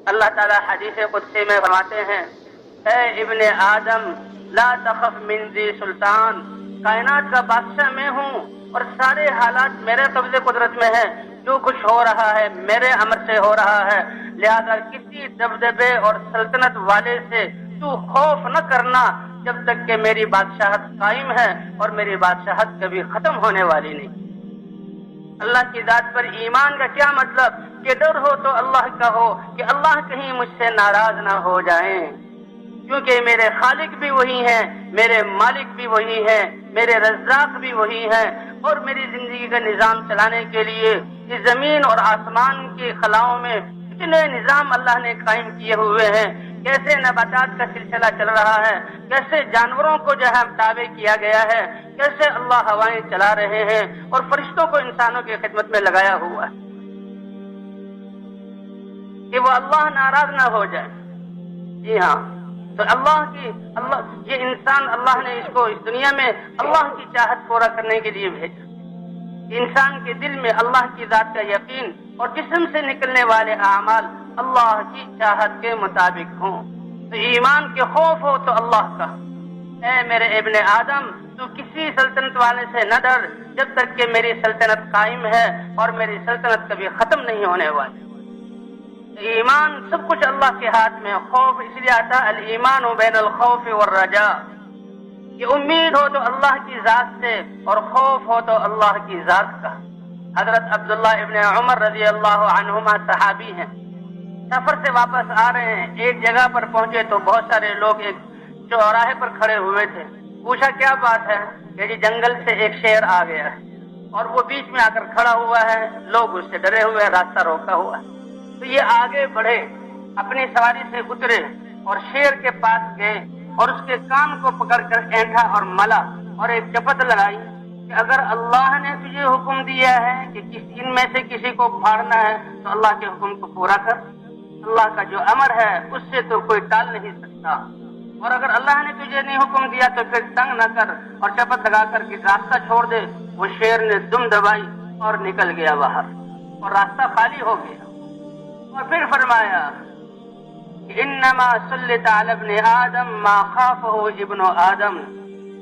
اللہ تعالیٰ حدیث قدسی میں فرماتے ہیں، اے ابن آدم لا تخف من ذی سلطان، کائنات کا بادشاہ میں ہوں اور سارے حالات میرے قبضے قدرت میں ہیں، جو کچھ ہو رہا ہے میرے امر سے ہو رہا ہے، لہذا کسی دبدبے اور سلطنت والے سے تو خوف نہ کرنا جب تک کہ میری بادشاہت قائم ہے، اور میری بادشاہت کبھی ختم ہونے والی نہیں۔ اللہ کی ذات پر ایمان کا کیا مطلب؟ کہ ڈر ہو تو اللہ کا ہو کہ اللہ کہیں مجھ سے ناراض نہ ہو جائیں، کیونکہ میرے خالق بھی وہی ہیں، میرے مالک بھی وہی ہیں، میرے رزاق بھی وہی ہیں، اور میری زندگی کا نظام چلانے کے لیے اس زمین اور آسمان کی خلاؤں میں اتنے نظام اللہ نے قائم کیے ہوئے ہیں، کیسے نباتات کا سلسلہ چل رہا ہے، کیسے جانوروں کو جو ہے تابع کیا گیا ہے، کیسے اللہ ہوائیں چلا رہے ہیں اور فرشتوں کو انسانوں کی خدمت میں لگایا ہوا ہے کہ وہ اللہ ناراض نہ ہو جائے۔ جی ہاں، تو اللہ یہ انسان اللہ نے اس کو اس دنیا میں اللہ کی چاہت پورا کرنے کے لیے بھیجا، انسان کے دل میں اللہ کی ذات کا یقین اور جسم سے نکلنے والے اعمال اللہ کی چاہت کے مطابق ہوں، تو ایمان کے خوف ہو تو اللہ کا۔ اے میرے ابن آدم، تو کسی سلطنت والے سے نہ ڈر جب تک کہ میری سلطنت قائم ہے اور میری سلطنت کبھی ختم نہیں ہونے والی۔ ایمان سب کچھ اللہ کے ہاتھ میں، خوف اس لیے آتا الایمان بین الخوف والرجاء، کہ امید ہو تو اللہ کی ذات سے اور خوف ہو تو اللہ کی ذات کا۔ حضرت عبداللہ ابن عمر رضی اللہ عنہما صحابی ہیں، سفر سے واپس آ رہے ہیں، ایک جگہ پر پہنچے تو بہت سارے لوگ ایک چوراہے پر کھڑے ہوئے تھے۔ پوچھا کیا بات ہے؟ کہ جی جنگل سے ایک شیر آ گیا ہے اور وہ بیچ میں آ کر کھڑا ہوا ہے، لوگ اس سے ڈرے ہوئے ہیں، راستہ روکا ہوا ہے۔ تو یہ آگے بڑھے، اپنی سواری سے اترے اور شیر کے پاس گئے اور اس کے کان کو پکڑ کر اینٹھا اور ملا اور ایک شپت لگائی کہ اگر اللہ نے تجھے حکم دیا ہے کہ ان میں سے کسی کو پھاڑنا ہے تو اللہ کے حکم کو پورا کر، اللہ کا جو امر ہے اس سے تو کوئی ٹال نہیں سکتا، اور اگر اللہ نے تجھے نہیں حکم دیا تو پھر تنگ نہ کر اور شپت لگا کر کے راستہ چھوڑ دے۔ وہ شیر نے دم دبائی اور نکل گیا باہر اور راستہ خالی ہو گیا، اور پھر فرمایا انما سلط علی ابن آدم ما خافہ ابن آدم،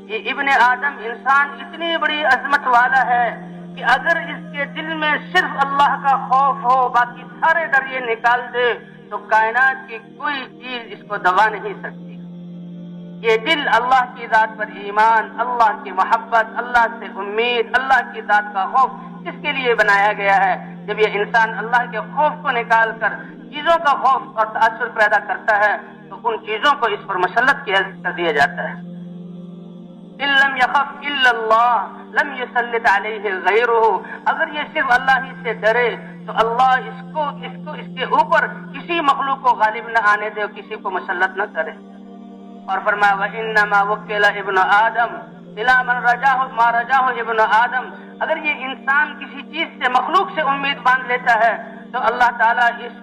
یہ ابن آدم انسان اتنی بڑی عظمت والا ہے کہ اگر اس کے دل میں صرف اللہ کا خوف ہو، باقی سارے ڈر یہ نکال دے تو کائنات کی کوئی چیز اس کو دبا نہیں سکتی۔ یہ دل اللہ کی ذات پر ایمان، اللہ کی محبت، اللہ سے امید، اللہ کی ذات کا خوف اس کے لیے بنایا گیا ہے۔ جب یہ انسان اللہ کے خوف کو نکال کر چیزوں کا خوف اور تعصب پیدا کرتا ہے تو ان چیزوں کو اس پر مسلط کر دیا جاتا ہے۔ ان لم يخف الا اللہ لم يسلط علیہ غیرہ، اگر یہ صرف اللہ ہی سے ڈرے تو اللہ اس کے اوپر کسی مخلوق کو غالب نہ آنے دے اور کسی کو مسلط نہ کرے۔ اور فرمایا وانما وکل ابن آدم الی من رجاہ ما رجاہ ابن آدم، اگر یہ انسان کسی چیز سے مخلوق سے امید باندھ لیتا ہے تو اللہ تعالیٰ اس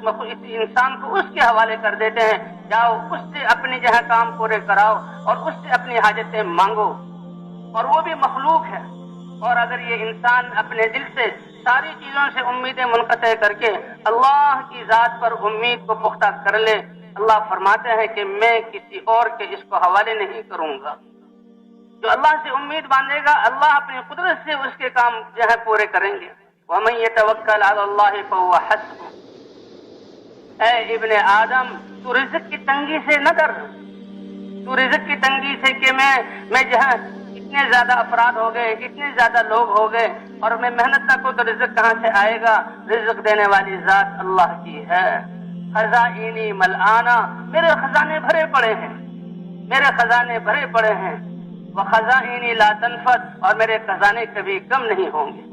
انسان کو اس کے حوالے کر دیتے ہیں، جاؤ اس سے اپنی جہاں کام پورے کراؤ اور اس سے اپنی حاجتیں مانگو، اور وہ بھی مخلوق ہے۔ اور اگر یہ انسان اپنے دل سے ساری چیزوں سے امیدیں منقطع کر کے اللہ کی ذات پر امید کو پختہ کر لے، اللہ فرماتے ہیں کہ میں کسی اور کے اس کو حوالے نہیں کروں گا۔ جو اللہ سے امید باندھے گا اللہ اپنی قدرت سے اس کے کام جو ہے پورے کریں گے۔ وَمَن يَتَوَكَّلْ عَلَى اللَّهِ فَهُوَ حَسْبُهُ، اے ابن آدم تو رزق کی تنگی سے نہ ڈر، تو رزق کی تنگی سے کہ میں جہاں اتنے زیادہ افراد ہو گئے، اتنے زیادہ لوگ ہو گئے اور میں محنت نہ کروں تو رزق کہاں سے آئے گا؟ رزق دینے والی ذات اللہ کی ہے۔ خزائنی ملآنا، میرے خزانے بھرے پڑے ہیں، میرے خزانے بھرے پڑے ہیں۔ وخزائنی لا تنفد، اور میرے خزانے کبھی کم نہیں ہوں گے۔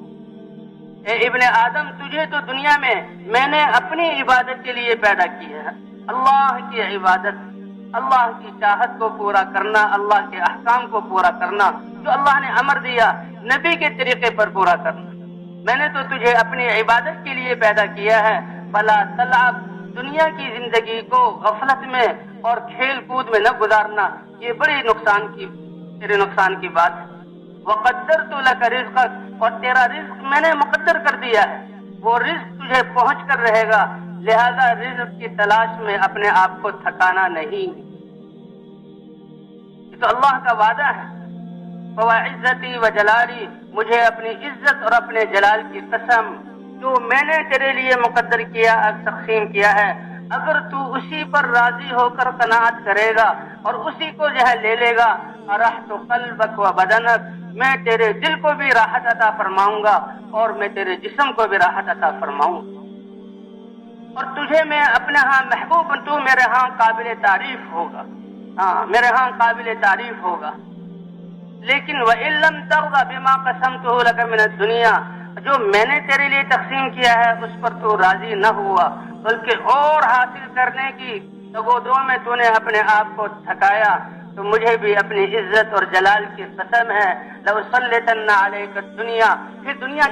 اے ابن آدم تجھے تو دنیا میں نے اپنی عبادت کے لیے پیدا کیا ہے، اللہ کی عبادت، اللہ کی چاہت کو پورا کرنا، اللہ کے احکام کو پورا کرنا، جو اللہ نے امر دیا نبی کے طریقے پر پورا کرنا۔ میں نے تو تجھے اپنی عبادت کے لیے پیدا کیا ہے، فلا تلعب، دنیا کی زندگی کو غفلت میں اور کھیل کود میں نہ گزارنا، یہ بڑی تیرے نقصان کی بات ہے۔ وقدرت لک رزقک، اور تیرا رزق میں نے مقدر کر دیا ہے، وہ رزق تجھے پہنچ کر رہے گا، لہذا رزق کی تلاش میں اپنے آپ کو تھکانا نہیں. یہ تو اللہ کا وعدہ ہے. وَعِزَّتِي وَجَلَالِي، مجھے اپنی عزت اور اپنے جلال کی قسم، جو میں نے تیرے لیے مقدر کیا، تقسیم کیا ہے، اگر تو اسی پر راضی ہو کر قناعت کرے گا اور اسی کو جو ہے لے لے گا، اَرَحْتُ قَلْبَكَ وَبَدَنَكَ، میں تیرے دل کو بھی راحت عطا فرماؤں گا اور میں تیرے جسم کو بھی راحت عطا فرماؤں گا، اور تجھے میں اپنے ہاں محبوب، تو میرے ہاں قابل تعریف ہوگا. ہاں، میرے ہاں قابل تعریف ہوگا. لیکن وَإِن لَّمْ تَرْضَ بِمَا قَسَمْتُهُ لَكَ مِنَ الدُّنْيَا، جو میں نے تیرے لیے تقسیم کیا ہے اس پر تو راضی نہ ہوا، بلکہ اور حاصل کرنے کی دگودروں میں تو نے اپنے آپ کو تھکایا، تو مجھے بھی اپنی عزت اور جلال کی قسم ہے، لَأُسَلِّطَنَّ عَلَيْكَ الدُّنْيَا، پھر دنیا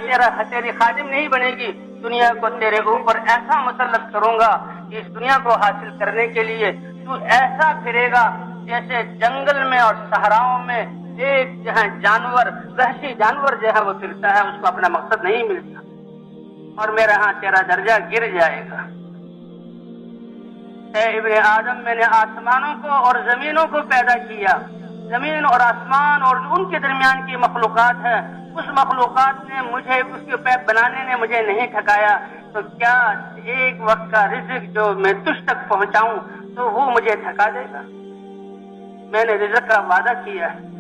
تیری خادم نہیں بنے گی، دنیا کو تیرے اوپر ایسا مسلط کروں گا کہ اس دنیا کو حاصل کرنے کے لیے تو ایسا پھرے گا جیسے جنگل میں اور صحراؤں میں ایک جو ہے جانور، وحشی جانور جو ہے وہ پھرتا ہے، اس کو اپنا مقصد نہیں ملتا، اور میرے ہاں تیرا درجہ گر جائے گا. اے ابن آدم، میں نے آسمانوں کو اور زمینوں کو پیدا کیا، زمین اور آسمان اور ان کے درمیان کی مخلوقات ہے، اس مخلوقات نے مجھے، اس کے پیپ بنانے نے مجھے نہیں تھکایا، تو کیا ایک وقت کا رزق جو میں تجھ تک پہنچاؤں تو وہ مجھے تھکا دے گا؟ میں نے رزق کا وعدہ کیا ہے.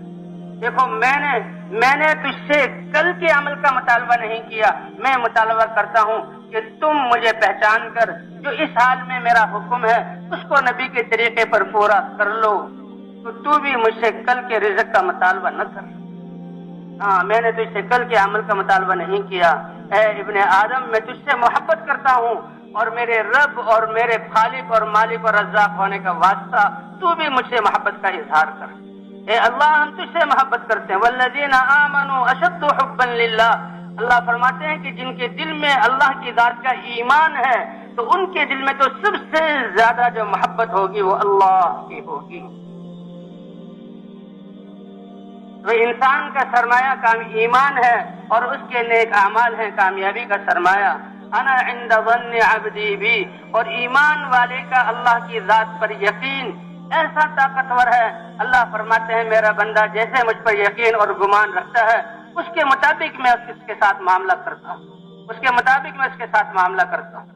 دیکھو، میں نے تجھ سے کل کے عمل کا مطالبہ نہیں کیا، میں مطالبہ کرتا ہوں کہ تم مجھے پہچان کر جو اس حال میں میرا حکم ہے اس کو نبی کے طریقے پر پورا کر لو، تو بھی مجھ سے کل کے رزق کا مطالبہ نہ کر. ہاں، میں نے تجھ سے کل کے عمل کا مطالبہ نہیں کیا. اے ابن آدم، میں تجھ سے محبت کرتا ہوں، اور میرے رب اور میرے خالق اور مالک اور رزاق ہونے کا واسطہ تو بھی مجھ سے محبت کا اظہار کر. اے اللہ، ہم تجھ سے محبت کرتے ہیں. والذین آمنوا اشد حبا للہ، اللہ فرماتے ہیں کہ جن کے دل میں اللہ کی ذات کا ایمان ہے تو ان کے دل میں تو سب سے زیادہ جو محبت ہوگی وہ اللہ کی ہوگی. تو انسان کا سرمایہ ایمان ہے اور اس کے نیک اعمال ہیں کامیابی کا سرمایہ. انا عند ظن عبدی بھی، اور ایمان والے کا اللہ کی ذات پر یقین ایسا طاقتور ہے. اللہ فرماتے ہیں میرا بندہ جیسے مجھ پر یقین اور گمان رکھتا ہے اس کے مطابق میں اس کے ساتھ معاملہ کرتا ہوں، اس کے مطابق میں اس کے ساتھ معاملہ کرتا ہوں.